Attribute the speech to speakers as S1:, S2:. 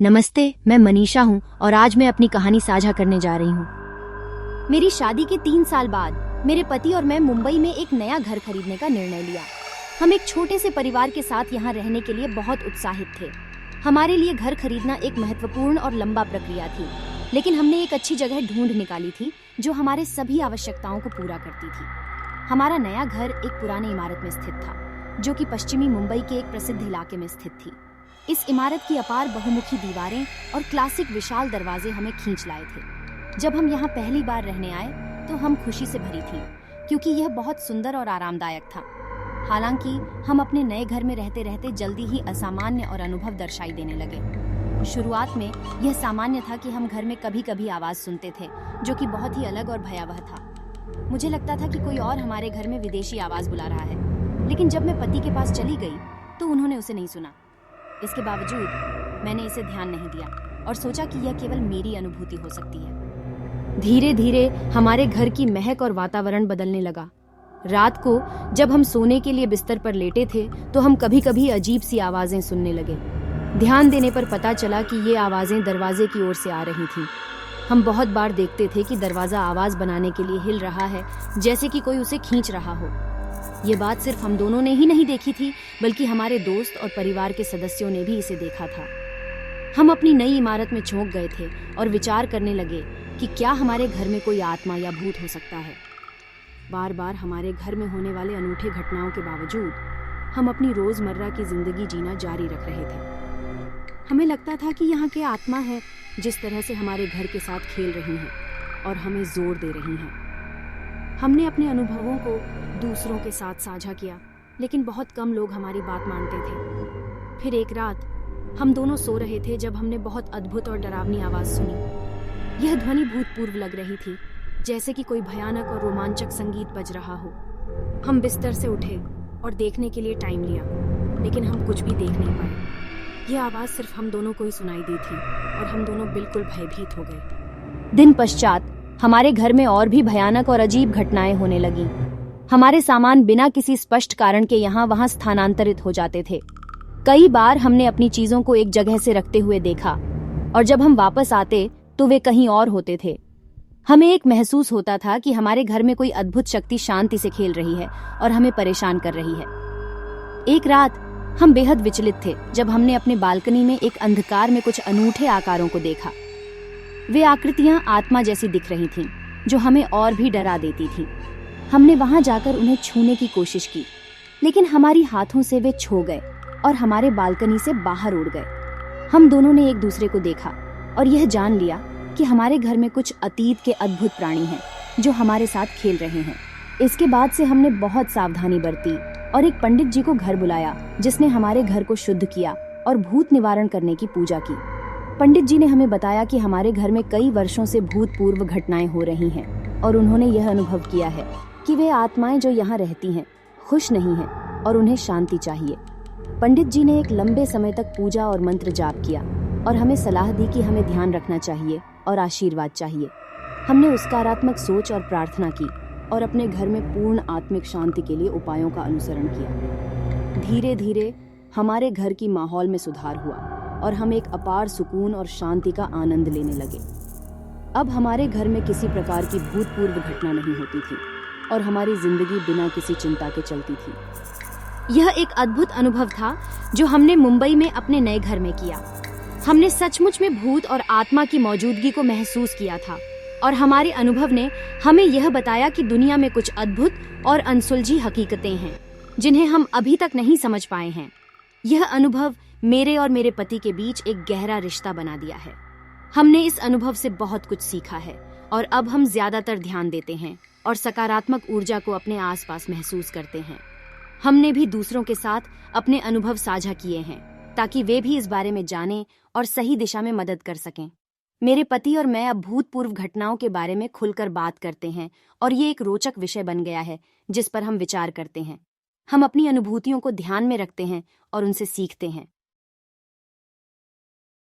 S1: नमस्ते, मैं मनीषा हूँ और आज मैं अपनी कहानी साझा करने जा रही हूँ। मेरी शादी के 3 साल बाद मेरे पति और मैं मुंबई में एक नया घर खरीदने का निर्णय लिया। हम एक छोटे से परिवार के साथ यहाँ रहने के लिए बहुत उत्साहित थे। हमारे लिए घर खरीदना एक महत्वपूर्ण और लंबा प्रक्रिया थी, लेकिन हमने एक अच्छी जगह ढूंढ निकाली थी जो हमारे सभी आवश्यकताओं को पूरा करती थी। हमारा नया घर एक पुरानी इमारत में स्थित था, जो कि पश्चिमी मुंबई के एक प्रसिद्ध इलाके में स्थित थी। इस इमारत की अपार बहुमुखी दीवारें और क्लासिक विशाल दरवाजे हमें खींच लाए थे। जब हम यहाँ पहली बार रहने आए तो हम खुशी से भरी थी, क्योंकि यह बहुत सुंदर और आरामदायक था। हालांकि हम अपने नए घर में रहते रहते जल्दी ही असामान्य और अनुभव दर्शाई देने लगे। शुरुआत में यह सामान्य था कि हम घर में कभी कभी आवाज सुनते थे, जो कि बहुत ही अलग और भयावह था। मुझे लगता था कि कोई और हमारे घर में विदेशी आवाज बुला रहा है, लेकिन जब मैं पति के पास चली गई तो उन्होंने उसे नहीं सुना। इसके बावजूद मैंने इसे ध्यान नहीं दिया और सोचा कि यह केवल मेरी अनुभूति हो सकती है। धीरे धीरे हमारे घर की महक और वातावरण बदलने लगा। रात को जब हम सोने के लिए बिस्तर पर लेटे थे तो हम कभी कभी अजीब सी आवाजें सुनने लगे। ध्यान देने पर पता चला कि ये आवाजें दरवाजे की ओर से आ रही थीं। हम बहुत बार देखते थे कि दरवाजा आवाज बनाने के लिए हिल रहा है, जैसे कि कोई उसे खींच रहा हो। ये बात सिर्फ हम दोनों ने ही नहीं देखी थी, बल्कि हमारे दोस्त और परिवार के सदस्यों ने भी इसे देखा था। हम अपनी नई इमारत में चौंक गए थे और विचार करने लगे कि क्या हमारे घर में कोई आत्मा या भूत हो सकता है। बार बार हमारे घर में होने वाले अनूठे घटनाओं के बावजूद हम अपनी रोजमर्रा की जिंदगी जीना जारी रख रहे थे। हमें लगता था कि यहाँ के आत्मा है जिस तरह से हमारे घर के साथ खेल रही हैं और हमें जोर दे रही हैं। हमने अपने अनुभवों को दूसरों के साथ साझा किया, लेकिन बहुत कम लोग हमारी बात मानते थे। फिर एक रात हम दोनों सो रहे थे जब हमने बहुत अद्भुत और डरावनी आवाज सुनी। यह ध्वनि भूतपूर्व लग रही थी, जैसे कि कोई भयानक और रोमांचक संगीत बज रहा हो। हम बिस्तर से उठे और देखने के लिए टाइम लिया, लेकिन हम कुछ भी देख नहीं पाए। यह आवाज सिर्फ हम दोनों को ही सुनाई दी थी और हम दोनों बिल्कुल भयभीत हो गए। दिन पश्चात हमारे घर में और भी भयानक और अजीब घटनाएं होने लगीं। हमारे सामान बिना किसी स्पष्ट कारण के यहाँ वहाँ स्थानांतरित हो जाते थे। कई बार हमने अपनी चीजों को एक जगह से रखते हुए देखा और जब हम वापस आते तो वे कहीं और होते थे। हमें एक महसूस होता था कि हमारे घर में कोई अद्भुत शक्ति शांति से खेल रही है और हमें परेशान कर रही है। एक रात हम बेहद विचलित थे जब हमने अपने बालकनी में एक अंधकार में कुछ अनूठे आकारों को देखा। वे आकृतियां आत्मा जैसी दिख रही थीं, जो हमें और भी डरा देती थीं। हमने वहां जाकर उन्हें छूने की कोशिश की, लेकिन हमारी हाथों से वे छो गए और हमारे बालकनी से बाहर उड़ गए। हम दोनों ने एक दूसरे को देखा और यह जान लिया कि हमारे घर में कुछ अतीत के अद्भुत प्राणी हैं जो हमारे साथ खेल रहे हैं। इसके बाद से हमने बहुत सावधानी बरती और एक पंडित जी को घर बुलाया, जिसने हमारे घर को शुद्ध किया और भूत निवारण करने की पूजा की। पंडित जी ने हमें बताया कि हमारे घर में कई वर्षों से भूतपूर्व घटनाएं हो रही हैं और उन्होंने यह अनुभव किया है कि वे आत्माएं जो यहाँ रहती हैं खुश नहीं हैं और उन्हें शांति चाहिए। पंडित जी ने एक लंबे समय तक पूजा और मंत्र जाप किया और हमें सलाह दी कि हमें ध्यान रखना चाहिए और आशीर्वाद चाहिए। हमने सकारात्मक सोच और प्रार्थना की और अपने घर में पूर्ण आत्मिक शांति के लिए उपायों का अनुसरण किया। धीरे धीरे हमारे घर की माहौल में सुधार हुआ और हम एक अपार सुकून और शांति का आनंद लेने लगे। अब हमारे घर में किसी प्रकार की भूतपूर्व घटना नहीं होती थी और हमारी जिंदगी बिना किसी चिंता के चलती थी। यह एक अद्भुत अनुभव था जो हमने मुंबई में अपने नए घर में किया। हमने सचमुच में भूत और आत्मा की मौजूदगी को महसूस किया था और हमारे अनुभव ने हमें यह बताया कि दुनिया में कुछ अद्भुत और अनसुलझी हकीकतें हैं जिन्हें हम अभी तक नहीं समझ पाए हैं। यह अनुभव मेरे और मेरे पति के बीच एक गहरा रिश्ता बना दिया है। हमने इस अनुभव से बहुत कुछ सीखा है और अब हम ज्यादातर ध्यान देते हैं और सकारात्मक ऊर्जा को अपने आसपास महसूस करते हैं। हमने भी दूसरों के साथ अपने अनुभव साझा किए हैं ताकि वे भी इस बारे में जानें और सही दिशा में मदद कर सकें। मेरे पति और मैं अब भूतपूर्व घटनाओं के बारे में खुलकर बात करते हैं और ये एक रोचक विषय बन गया है जिस पर हम विचार करते हैं। हम अपनी अनुभूतियों को ध्यान में रखते हैं और उनसे सीखते हैं।